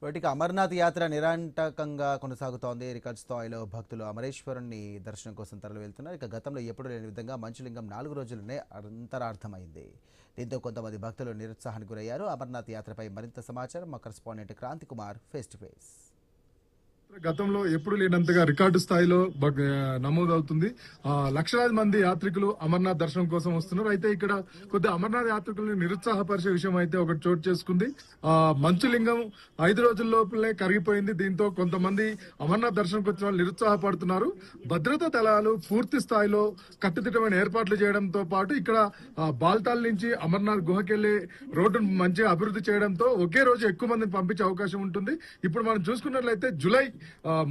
వాటికి అమర్నాథ్ యాత్ర నిరాటంకంగా కొనసాగుతోంది. రికార్డ్ స్థాయిలో భక్తులు అమరేశ్వరుని దర్శనం కోసం తరలి వెళ్తున్నారు. ఇక గతంలో ఎప్పుడూ లేని విధంగా మంచులింగం 4 రోజులనే అంతరార్థమైంది. దీంతో కొంతమంది భక్తులు నిరుత్సాహానికి గురయ్యారు. అమర్నాథ్ యాత్రపై మరింత సమాచారం మా correspondent Kranthi Kumar face to face. గతంలో ఎప్పుడు లేనంతగా రికార్డు స్థాయిలో నమోదవుతుంది. లక్షలాది మంది యాత్రికులు అమర్నాథ్ దర్శనం కోసం వస్తున్నారు. అయితే ఇక్కడ కొద్ది అమర్నాథ్ యాత్రికులను నిరుత్సాహపరిచే విషయం అయితే ఒకటి చోటు చేసుకుంది. మంచులింగం 5 రోజుల లోపలే కరిగిపోయింది. దీంతో కొంతమంది అమర్నాథ్ దర్శనంకి వచ్చిన వాళ్ళు నిరుత్సాహపడుతున్నారు. భద్రతా దళాలు పూర్తి స్థాయిలో కట్టుదిట్టమైన ఏర్పాట్లు చేయడంతో పాటు ఇక్కడ బాల్తాల్ నుంచి అమర్నాథ్ గుహకెళ్లే రోడ్డును మంచిగా అభివృద్ధి చేయడంతో ఒకే రోజు ఎక్కువ మందిని పంపించే అవకాశం ఉంటుంది. ఇప్పుడు మనం చూసుకున్నట్లయితే జూలై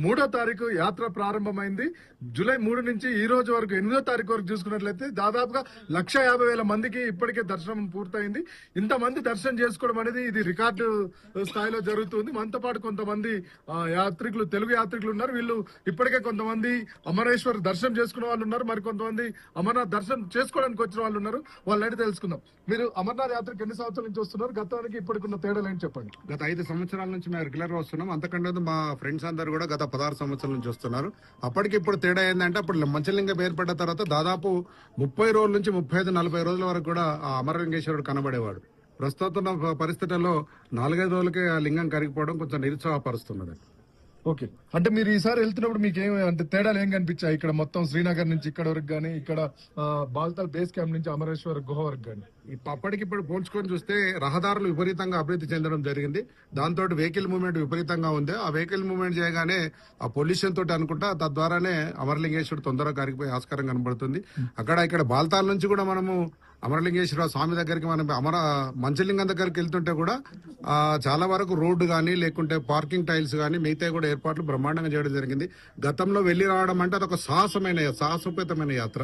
3వ తారీఖు యాత్ర ప్రారంభమైంది. జూలై 3 నుంచి ఈ రోజు వరకు 8వ తారీఖు వరకు చూసుకున్నట్లయితే దాదాపుగా 1,50,000 మందికి ఇప్పటికే దర్శనం పూర్తయింది. ఇంతమంది దర్శనం చేసుకోవడం అనేది ఇది రికార్డు స్థాయిలో జరుగుతుంది. మనతో పాటు కొంతమంది యాత్రికులు, తెలుగు యాత్రికులు ఉన్నారు. వీళ్ళు ఇప్పటికే కొంతమంది అమరేశ్వర్ దర్శనం చేసుకున్న వాళ్ళు ఉన్నారు. మరి కొంతమంది అమర్నాథ్ దర్శనం చేసుకోవడానికి వచ్చిన వాళ్ళు ఉన్నారు. వాళ్ళని తెలుసుకుందాం. మీరు అమర్నాథ్ యాత్రకు ఎన్ని సంవత్సరాల నుంచి వస్తున్నారు? గతానికి ఇప్పటికున్న తేడాలు ఏంటి చెప్పండి. గత 5 సంవత్సరాల నుంచి మేము రెగ్యులర్ గా వస్తున్నాం. అంతకంటే మా ఫ్రెండ్స్ అందరూ కూడా గత 16 సంవత్సరాల నుంచి వస్తున్నారు. అప్పటికి ఇప్పుడు తేడా ఏంటంటే అప్పుడు మంచలింగం ఏర్పడ్డ తర్వాత దాదాపు 30 రోజుల నుంచి 35-40 రోజుల వరకు కూడా ఆ అమరలింగేశ్వరుడు కనబడేవాడు. ప్రస్తుతం పరిస్థితుల్లో 4-5 రోజులకే ఆ లింగం కరిగిపోవడం కొంచెం నిరుత్సాహపరుస్తున్నది. ఓకే, అంటే మీరు ఈసారి వెళ్తున్నప్పుడు మీకు ఏమి అంటే తేడాలు ఏం కనిపించాయి? ఇక్కడ మొత్తం శ్రీనగర్ నుంచి ఇక్కడ వరకు గానీ, ఇక్కడ బాల్తాల్ బేస్ క్యాంప్ నుంచి అమరేశ్వర్ గుహ వరకు గానీ అప్పటికిప్పుడు పోల్చుకొని చూస్తే రహదారులు విపరీతంగా అభివృద్ధి చెందడం జరిగింది. దాంతో వెహికల్ మూవ్మెంట్ విపరీతంగా ఉంది. ఆ వెహికల్ మూవ్మెంట్ చేయగానే ఆ పొల్యూషన్ తోటి అనుకుంటా తద్వారానే అమరలింగేశ్వరుడు తొందరగా కరిగిపోయే ఆస్కారం కనబడుతుంది. ఇక్కడ బాల్తాల్ నుంచి కూడా మనము అమరలింగేశ్వర స్వామి దగ్గరికి మనం మంచలింగం దగ్గరికి వెళ్తుంటే కూడా చాలా వరకు రోడ్డు కానీ లేకుంటే పార్కింగ్ టైల్స్ కానీ మిగతా కూడా ఏర్పాట్లు బ్రహ్మాండంగా చేయడం జరిగింది. గతంలో వెళ్లి రావడం అంటే అదొక సాహసోపేతమైన యాత్ర.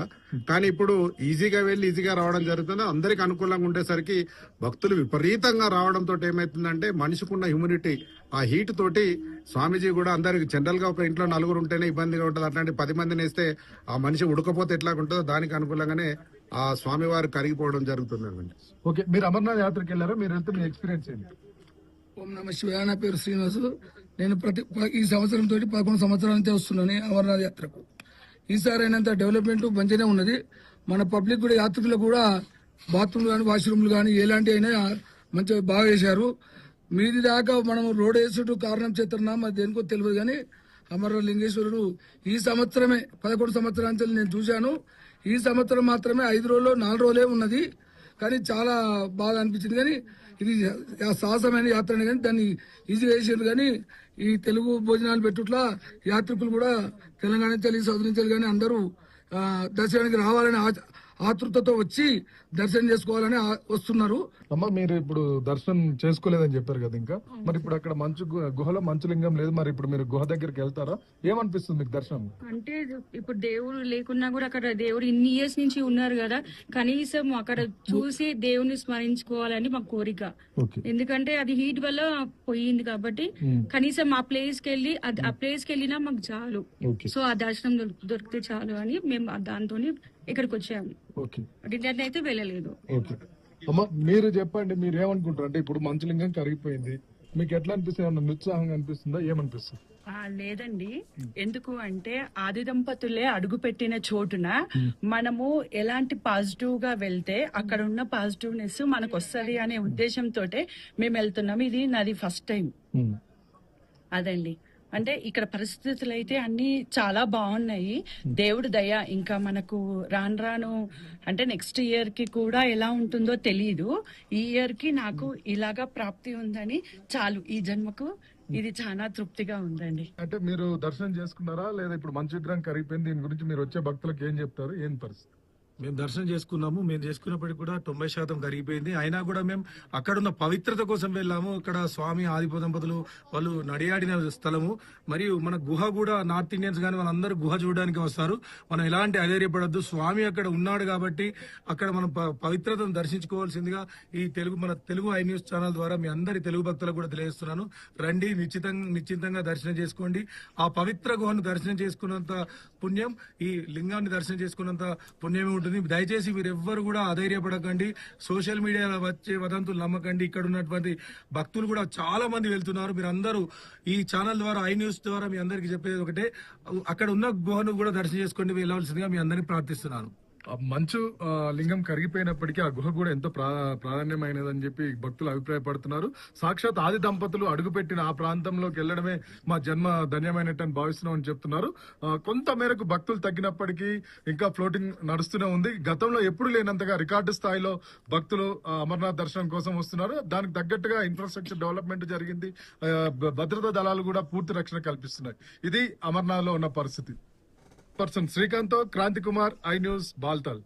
కానీ ఇప్పుడు ఈజీగా వెళ్లి ఈజీగా రావడం జరుగుతుంది. అందరికి అనుకూలంగా ఉండేసరికి భక్తులు విపరీతంగా రావడంతో ఏమైతుందంటే మనిషికున్న హ్యూమిడిటీ, ఆ హీట్ తోటి స్వామీజీ కూడా అందరికి జనరల్ గా ఒక ఇంట్లో 4 ఉంటేనే ఇబ్బందిగా ఉంటుంది. అట్లాంటి 10 మందిని వేస్తే ఆ మనిషి ఉడకపోతే ఎట్లా ఉంటుందో దానికి అనుకూలంగానే ఆ స్వామి వారు కరిగిపోవడం జరుగుతుంది. ఓకే, మీరు అమర్నాథ్ యాత్రకి వెళ్ళారా? మీరు వెళ్తే మీ ఎక్స్పీరియన్స్ ఏంటి? ఓం నమ శివాయ. నా పేరు శ్రీనివాసు. నేను ఈ సంవత్సరం తోటి 11 సంవత్సరాల నుంచి వస్తున్నాను అమర్నాథ్ యాత్రకు. ఈసారి అయినంత డెవలప్మెంట్ మంచిగానే ఉన్నది. మన పబ్లిక్ కూడా, యాత్రికులు కూడా బాత్రూమ్లు కానీ వాష్రూమ్లు కానీ ఎలాంటి అయినా మంచిగా బాగా వేశారు. మీది దాకా మనం రోడ్ వేసుడు కారణం చేస్తున్నా మరి దేనికో తెలియదు. కానీ అమరలింగేశ్వరుడు ఈ సంవత్సరమే 11 సంవత్సరాల నుంచి నేను చూశాను. ఈ సంవత్సరం మాత్రమే 5 రోజులు 4 రోజులే ఉన్నది. కానీ చాలా బాగా అనిపించింది. కానీ ఇది సాహసమైన యాత్ర కానీ దాన్ని ఈజీ వేసారు. కానీ ఈ తెలుగు భోజనాలు పెట్టుట్లా యాత్రికులు కూడా తెలంగాణ నుంచి సౌత్ నుంచి కానీ అందరూ దర్శనానికి రావాలని ఆతృతతో వచ్చి దర్శనం చేసుకోవాలని వస్తున్నారు. అమ్మ, మీరు ఇప్పుడు దర్శనం చేసుకోలేదని చెప్పారు కదా, ఇంకా మరి ఇప్పుడు అక్కడ గుహలో మంచులింగం లేదు. మరి ఇప్పుడు మీరు గుహ దగ్గరికి వెళ్తారా? ఏమనిపిస్తుంది మీకు దర్శనం? అంటే ఇప్పుడు దేవుడు లేకున్నా కూడా అక్కడ దేవుడు ఇన్ని ఇయర్స్ నుంచి ఉన్నారు కదా, కనీసం అక్కడ చూసి దేవుని స్మరించుకోవాలని మా కోరిక. ఎందుకంటే అది హీట్ వల్ల పోయింది కాబట్టి కనీసం ఆ ప్లేస్ కి వెళ్ళినా మాకు చాలు. సో ఆ దర్శనం దొరికితే చాలు అని మేము దాంతో ఇక్కడికి వచ్చాము. రిటర్న్ అయితే వెళ్ళలేదు. అమ్మ, మీరు చెప్పండి, మీరు ఏమనుకుంటారు? అంటే ఇప్పుడు మంచులింగం కరిగిపోయింది, మీకు ఎట్లా అనిపిస్తుంది? ఏమన్నా నిరుత్సాహంగా అనిపిస్తుందా? ఏమనిపిస్తుంది? లేదండి. ఎందుకు అంటే ఆది దంపతులే అడుగు పెట్టిన చోటున మనము ఎలాంటి పాజిటివ్ గా వెళ్తే అక్కడ ఉన్న పాజిటివ్నెస్ మనకు వస్తుంది అనే ఉద్దేశంతో మేము వెళ్తున్నాము. ఇది నాది ఫస్ట్ టైం. అదండి, అంటే ఇక్కడ పరిస్థితులు అయితే అన్ని చాలా బాగున్నాయి. దేవుడి దయ. ఇంకా మనకు రాను అంటే నెక్స్ట్ ఇయర్ కి కూడా ఎలా ఉంటుందో తెలియదు. ఈ ఇయర్ కి నాకు ఇలాగా ప్రాప్తి ఉందని చాలు. ఈ జన్మకు ఇది చాలా తృప్తిగా ఉందండి. అంటే మీరు దర్శనం చేసుకున్నారా లేదా? ఇప్పుడు మంచు విగ్రహం కరిగిపోయింది, దీని గురించి మీరు వచ్చే భక్తులకు ఏం చెప్తారు? ఏం పరిస్థితి? మేము దర్శనం చేసుకున్నాము. మేము చేసుకున్నప్పటికీ కూడా 90% కరిగిపోయింది. అయినా కూడా మేము అక్కడున్న పవిత్రత కోసం వెళ్ళాము. అక్కడ స్వామి ఆదిప దంపతులు వాళ్ళు నడియాడిన స్థలము. మరియు మన గుహ కూడా నార్త్ ఇండియన్స్ కానీ వాళ్ళందరూ గుహ చూడడానికి వస్తారు. మనం ఎలాంటి అధైర్యపడద్దు. స్వామి అక్కడ ఉన్నాడు కాబట్టి అక్కడ మనం పవిత్రతను దర్శించుకోవాల్సిందిగా ఈ మన తెలుగు ఐ న్యూస్ ఛానల్ ద్వారా మీ అందరి తెలుగు భక్తులకు కూడా తెలియజేస్తున్నాను. రండి, నిశ్చితంగా దర్శనం చేసుకోండి. ఆ పవిత్ర గుహను దర్శనం చేసుకున్నంత పుణ్యం, ఈ లింగాన్ని దర్శనం చేసుకున్నంత పుణ్యమే ఉంటుంది. ఉంటుంది. దయచేసి మీరెవ్వరు కూడా అధైర్యపడకండి, సోషల్ మీడియాలో వచ్చే వదంతులు నమ్మకండి. ఇక్కడ ఉన్నటువంటి భక్తులు కూడా చాలా మంది వెళ్తున్నారు. మీరందరూ ఈ ఛానల్ ద్వారా, ఐ న్యూస్ ద్వారా మీ అందరికీ చెప్పేది ఒకటే, అక్కడ ఉన్న గుహను కూడా దర్శనం చేసుకోండి వెళ్ళవలసిందిగా మీ అందరినీ ప్రార్థిస్తున్నాను. ఆ మంచు లింగం కరిగిపోయినప్పటికీ ఆ గుహ కూడా ఎంతో ప్రాధాన్యమైనదని చెప్పి భక్తులు అభిప్రాయపడుతున్నారు. సాక్షాత్ ఆది దంపతులు అడుగుపెట్టిన ఆ ప్రాంతంలోకి వెళ్లడమే మా జన్మ ధన్యమైనట్టు అని భావిస్తున్నామని చెప్తున్నారు. కొంత మేరకు భక్తులు తగ్గినప్పటికీ ఇంకా ఫ్లోటింగ్ నడుస్తూనే ఉంది. గతంలో ఎప్పుడు లేనంతగా రికార్డు స్థాయిలో భక్తులు అమర్నాథ్ దర్శనం కోసం వస్తున్నారు. దానికి తగ్గట్టుగా ఇన్ఫ్రాస్ట్రక్చర్ డెవలప్మెంట్ జరిగింది. భద్రతా దళాలు కూడా పూర్తి రక్షణ కల్పిస్తున్నాయి. ఇది అమర్నాథ్ లో ఉన్న పరిస్థితి. Person Srikanth, Kranthi Kumar, I News, Baltal.